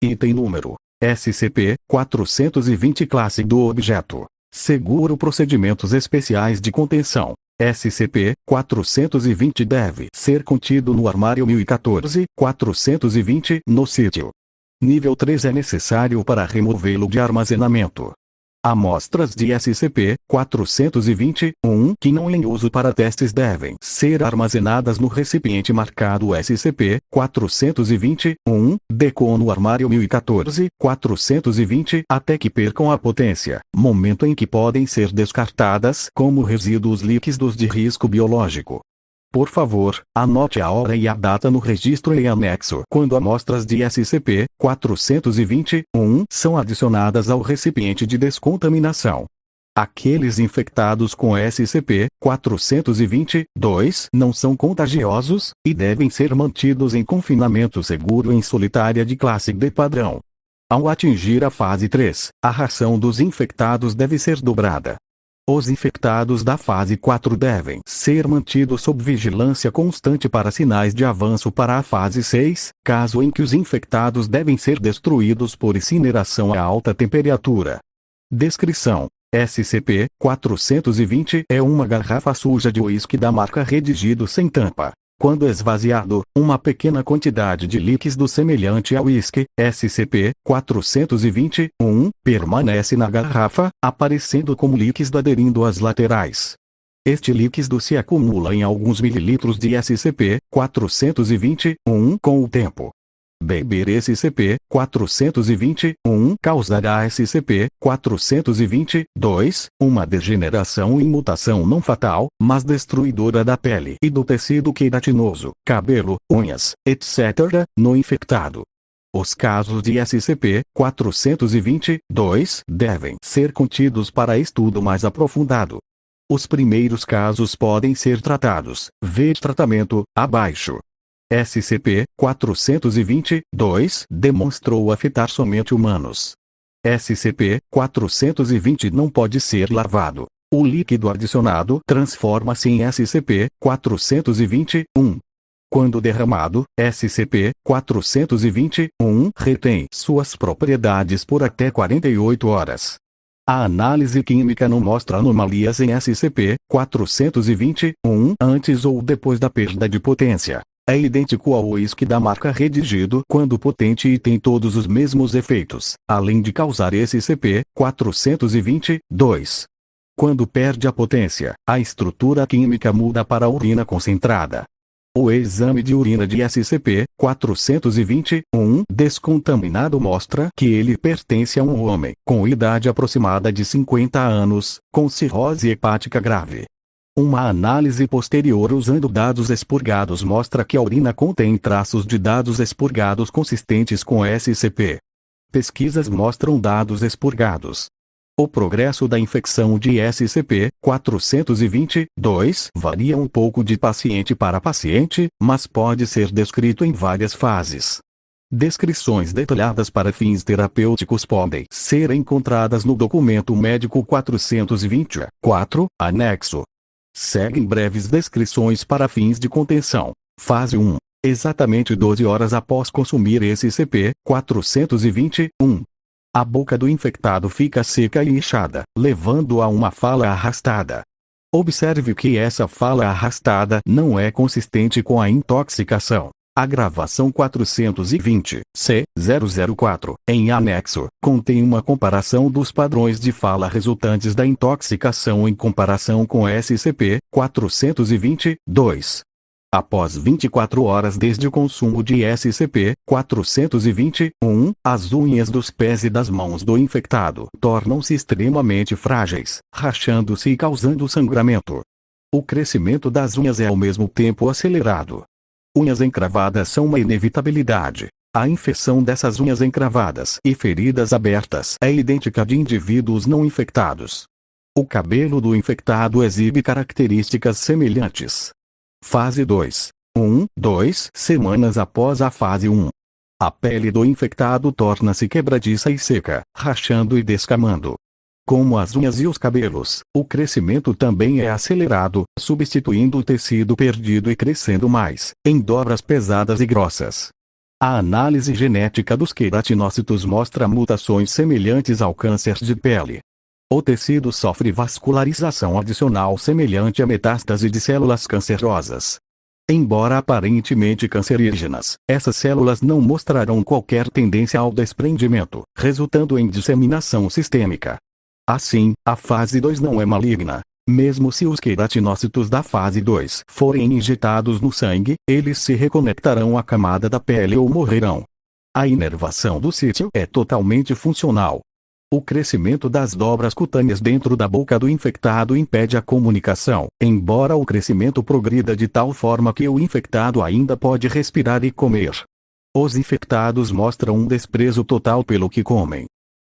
Item número SCP-420 Classe do objeto: seguro procedimentos especiais de contenção. SCP-420 deve ser contido no armário 1014-420 no sítio. Nível 3 é necessário para removê-lo de armazenamento. Amostras de SCP-420-1 que não em uso para testes devem ser armazenadas no recipiente marcado SCP-420-1-DECO no armário 1014-420 até que percam a potência, momento em que podem ser descartadas como resíduos líquidos de risco biológico. Por favor, anote a hora e a data no registro em anexo quando amostras de SCP-420-1 são adicionadas ao recipiente de descontaminação. Aqueles infectados com SCP-420-2 não são contagiosos e devem ser mantidos em confinamento seguro em solitária de classe D padrão. Ao atingir a fase 3, a ração dos infectados deve ser dobrada. Os infectados da fase 4 devem ser mantidos sob vigilância constante para sinais de avanço para a fase 6, caso em que os infectados devem ser destruídos por incineração a alta temperatura. Descrição: SCP-420 é uma garrafa suja de uísque da marca Redigido sem tampa. Quando esvaziado, uma pequena quantidade de líquido semelhante ao uísque, SCP-420-1, permanece na garrafa, aparecendo como líquido aderindo às laterais. Este líquido se acumula em alguns mililitros de SCP-420-1 com o tempo. Beber SCP-420-1 causará a SCP-420-2 uma degeneração e mutação não fatal, mas destruidora da pele e do tecido queratinoso, cabelo, unhas, etc., no infectado. Os casos de SCP-420-2 devem ser contidos para estudo mais aprofundado. Os primeiros casos podem ser tratados. Ver tratamento abaixo. SCP-420-2 demonstrou afetar somente humanos. SCP-420 não pode ser lavado. O líquido adicionado transforma-se em SCP-420-1. Quando derramado, SCP-420-1 retém suas propriedades por até 48 horas. A análise química não mostra anomalias em SCP-420-1 antes ou depois da perda de potência. É idêntico ao uísque da marca Redigido quando potente e tem todos os mesmos efeitos, além de causar SCP-420-2. Quando perde a potência, a estrutura química muda para a urina concentrada. O exame de urina de SCP-420-1 descontaminado mostra que ele pertence a um homem com idade aproximada de 50 anos, com cirrose hepática grave. Uma análise posterior usando dados expurgados mostra que a urina contém traços de dados expurgados consistentes com SCP. Pesquisas mostram dados expurgados. O progresso da infecção de SCP-420-2 varia um pouco de paciente para paciente, mas pode ser descrito em várias fases. Descrições detalhadas para fins terapêuticos podem ser encontradas no documento médico 420-4, anexo. Seguem breves descrições para fins de contenção. Fase 1. Exatamente 12 horas após consumir SCP-420-1. A boca do infectado fica seca e inchada, levando a uma fala arrastada. Observe que essa fala arrastada não é consistente com a intoxicação. A gravação 420-C-004, em anexo, contém uma comparação dos padrões de fala resultantes da intoxicação em comparação com SCP-420-2. Após 24 horas desde o consumo de SCP-420-1, as unhas dos pés e das mãos do infectado tornam-se extremamente frágeis, rachando-se e causando sangramento. O crescimento das unhas é ao mesmo tempo acelerado. Unhas encravadas são uma inevitabilidade. A infecção dessas unhas encravadas e feridas abertas é idêntica de indivíduos não infectados. O cabelo do infectado exibe características semelhantes. Fase 2. 2 semanas após a fase 1. A pele do infectado torna-se quebradiça e seca, rachando e descamando. Como as unhas e os cabelos, o crescimento também é acelerado, substituindo o tecido perdido e crescendo mais, em dobras pesadas e grossas. A análise genética dos queratinócitos mostra mutações semelhantes ao câncer de pele. O tecido sofre vascularização adicional semelhante à metástase de células cancerosas. Embora aparentemente cancerígenas, essas células não mostrarão qualquer tendência ao desprendimento, resultando em disseminação sistêmica. Assim, a fase 2 não é maligna. Mesmo se os queratinócitos da fase 2 forem injetados no sangue, eles se reconectarão à camada da pele ou morrerão. A inervação do sítio é totalmente funcional. O crescimento das dobras cutâneas dentro da boca do infectado impede a comunicação, embora o crescimento progrida de tal forma que o infectado ainda pode respirar e comer. Os infectados mostram um desprezo total pelo que comem.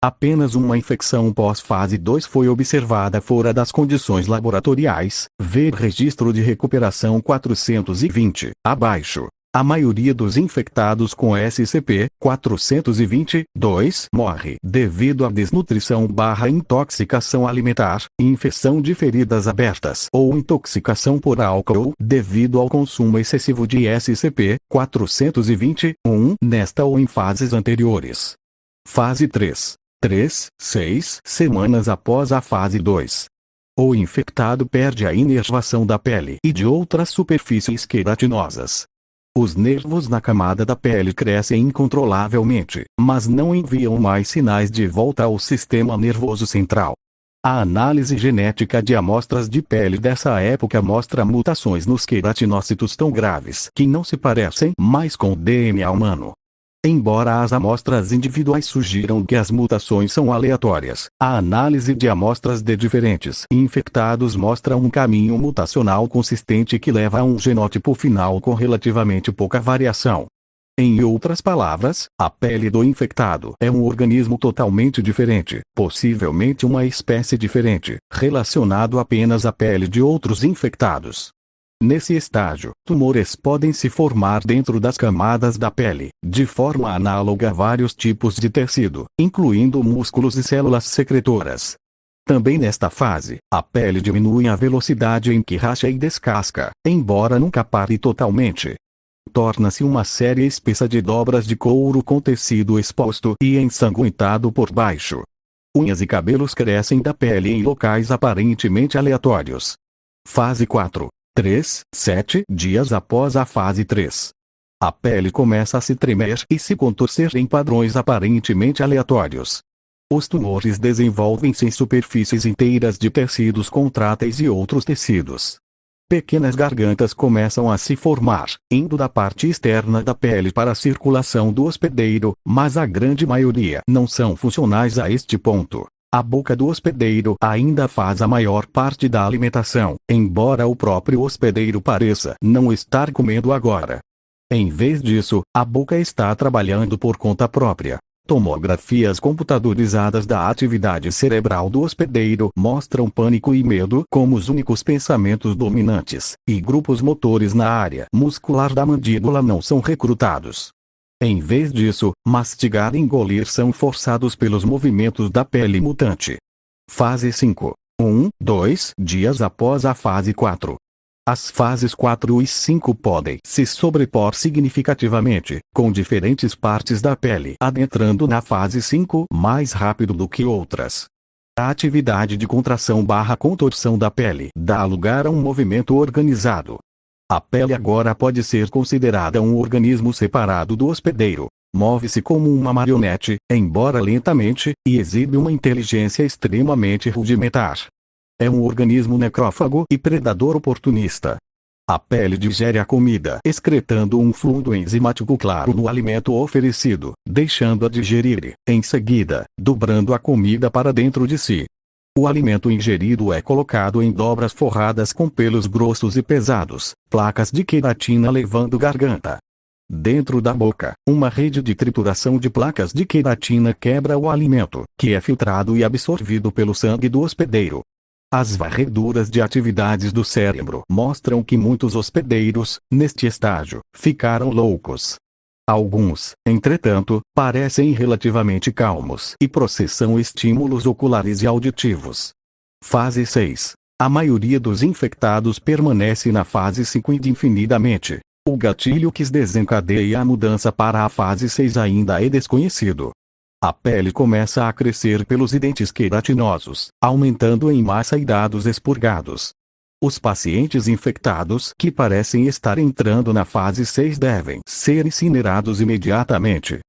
Apenas uma infecção pós-fase 2 foi observada fora das condições laboratoriais, ver registro de recuperação 420, abaixo. A maioria dos infectados com SCP-420-2 morre devido à desnutrição/intoxicação alimentar, infecção de feridas abertas ou intoxicação por álcool devido ao consumo excessivo de SCP-420-1 nesta ou em fases anteriores. Fase 3. 6 semanas após a fase 2. O infectado perde a inervação da pele e de outras superfícies queratinosas. Os nervos na camada da pele crescem incontrolavelmente, mas não enviam mais sinais de volta ao sistema nervoso central. A análise genética de amostras de pele dessa época mostra mutações nos queratinócitos tão graves que não se parecem mais com o DNA humano. Embora as amostras individuais sugiram que as mutações são aleatórias, a análise de amostras de diferentes infectados mostra um caminho mutacional consistente que leva a um genótipo final com relativamente pouca variação. Em outras palavras, a pele do infectado é um organismo totalmente diferente, possivelmente uma espécie diferente, relacionado apenas à pele de outros infectados. Nesse estágio, tumores podem se formar dentro das camadas da pele, de forma análoga a vários tipos de tecido, incluindo músculos e células secretoras. Também nesta fase, a pele diminui a velocidade em que racha e descasca, embora nunca pare totalmente. Torna-se uma série espessa de dobras de couro com tecido exposto e ensanguentado por baixo. Unhas e cabelos crescem da pele em locais aparentemente aleatórios. Fase 4. 7 dias após a fase 3. A pele começa a se tremer e se contorcer em padrões aparentemente aleatórios. Os tumores desenvolvem-se em superfícies inteiras de tecidos contráteis e outros tecidos. Pequenas gargantas começam a se formar, indo da parte externa da pele para a circulação do hospedeiro, mas a grande maioria não são funcionais a este ponto. A boca do hospedeiro ainda faz a maior parte da alimentação, embora o próprio hospedeiro pareça não estar comendo agora. Em vez disso, a boca está trabalhando por conta própria. Tomografias computadorizadas da atividade cerebral do hospedeiro mostram pânico e medo como os únicos pensamentos dominantes, e grupos motores na área muscular da mandíbula não são recrutados. Em vez disso, mastigar e engolir são forçados pelos movimentos da pele mutante. Fase 5. 2 dias após a fase 4. As fases 4 e 5 podem se sobrepor significativamente, com diferentes partes da pele adentrando na fase 5 mais rápido do que outras. A atividade de contração/contorção da pele dá lugar a um movimento organizado. A pele agora pode ser considerada um organismo separado do hospedeiro. Move-se como uma marionete, embora lentamente, e exibe uma inteligência extremamente rudimentar. É um organismo necrófago e predador oportunista. A pele digere a comida excretando um fluido enzimático claro no alimento oferecido, deixando-a digerir, em seguida, dobrando a comida para dentro de si. O alimento ingerido é colocado em dobras forradas com pelos grossos e pesados, placas de queratina levando garganta. Dentro da boca, uma rede de trituração de placas de queratina quebra o alimento, que é filtrado e absorvido pelo sangue do hospedeiro. As varreduras de atividades do cérebro mostram que muitos hospedeiros, neste estágio, ficaram loucos. Alguns, entretanto, parecem relativamente calmos e processam estímulos oculares e auditivos. Fase 6. A maioria dos infectados permanece na fase 5 indefinidamente. O gatilho que desencadeia a mudança para a fase 6 ainda é desconhecido. A pele começa a crescer pelos dentes queratinosos, aumentando em massa e dados expurgados. Os pacientes infectados que parecem estar entrando na fase 6 devem ser incinerados imediatamente.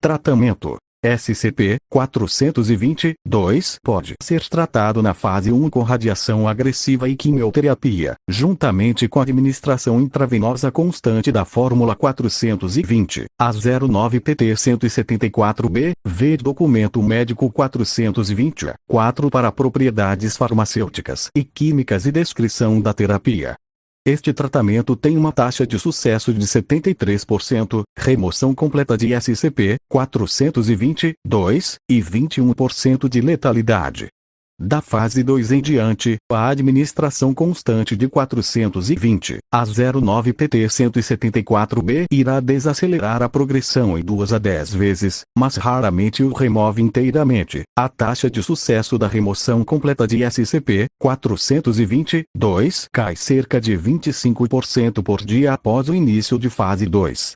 Tratamento: SCP-422 pode ser tratado na fase 1 com radiação agressiva e quimioterapia, juntamente com a administração intravenosa constante da fórmula 420, a 09PT-174B, ver documento médico 420-A4 para propriedades farmacêuticas e químicas e descrição da terapia. Este tratamento tem uma taxa de sucesso de 73%, remoção completa de SCP-422 e 21% de letalidade. Da fase 2 em diante, a administração constante de 420, a 09PT-174B irá desacelerar a progressão em 2 a 10 vezes, mas raramente o remove inteiramente. A taxa de sucesso da remoção completa de SCP-422 cai cerca de 25% por dia após o início de fase 2.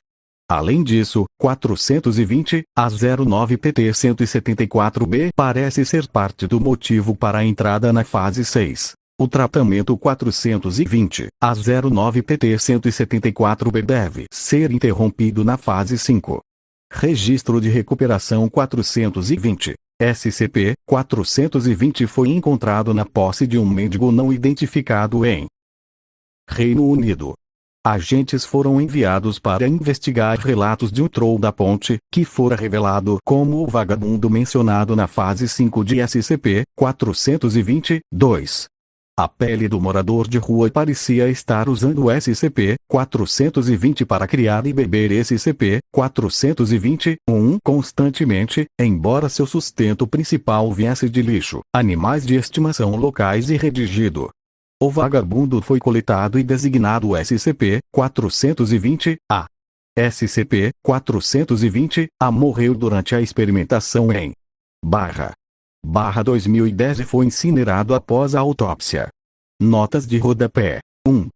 Além disso, 420, a 09PT-174B parece ser parte do motivo para a entrada na fase 6. O tratamento 420, a 09PT-174B deve ser interrompido na fase 5. Registro de recuperação 420. SCP-420 foi encontrado na posse de um mendigo não identificado em Reino Unido. Agentes foram enviados para investigar relatos de um troll da ponte, que fora revelado como o vagabundo mencionado na fase 5 de SCP-422. A pele do morador de rua parecia estar usando o SCP-420 para criar e beber SCP-421 constantemente, embora seu sustento principal viesse de lixo, animais de estimação locais e redigido. O vagabundo foi coletado e designado SCP-420-A. SCP-420-A morreu durante a experimentação em //. 2010 e foi incinerado após a autópsia. Notas de rodapé. 1.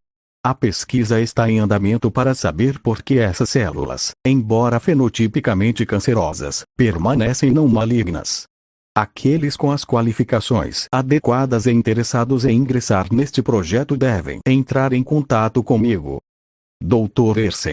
A pesquisa está em andamento para saber por que essas células, embora fenotipicamente cancerosas, permanecem não malignas. Aqueles com as qualificações adequadas e interessados em ingressar neste projeto devem entrar em contato comigo. Dr. Ersen.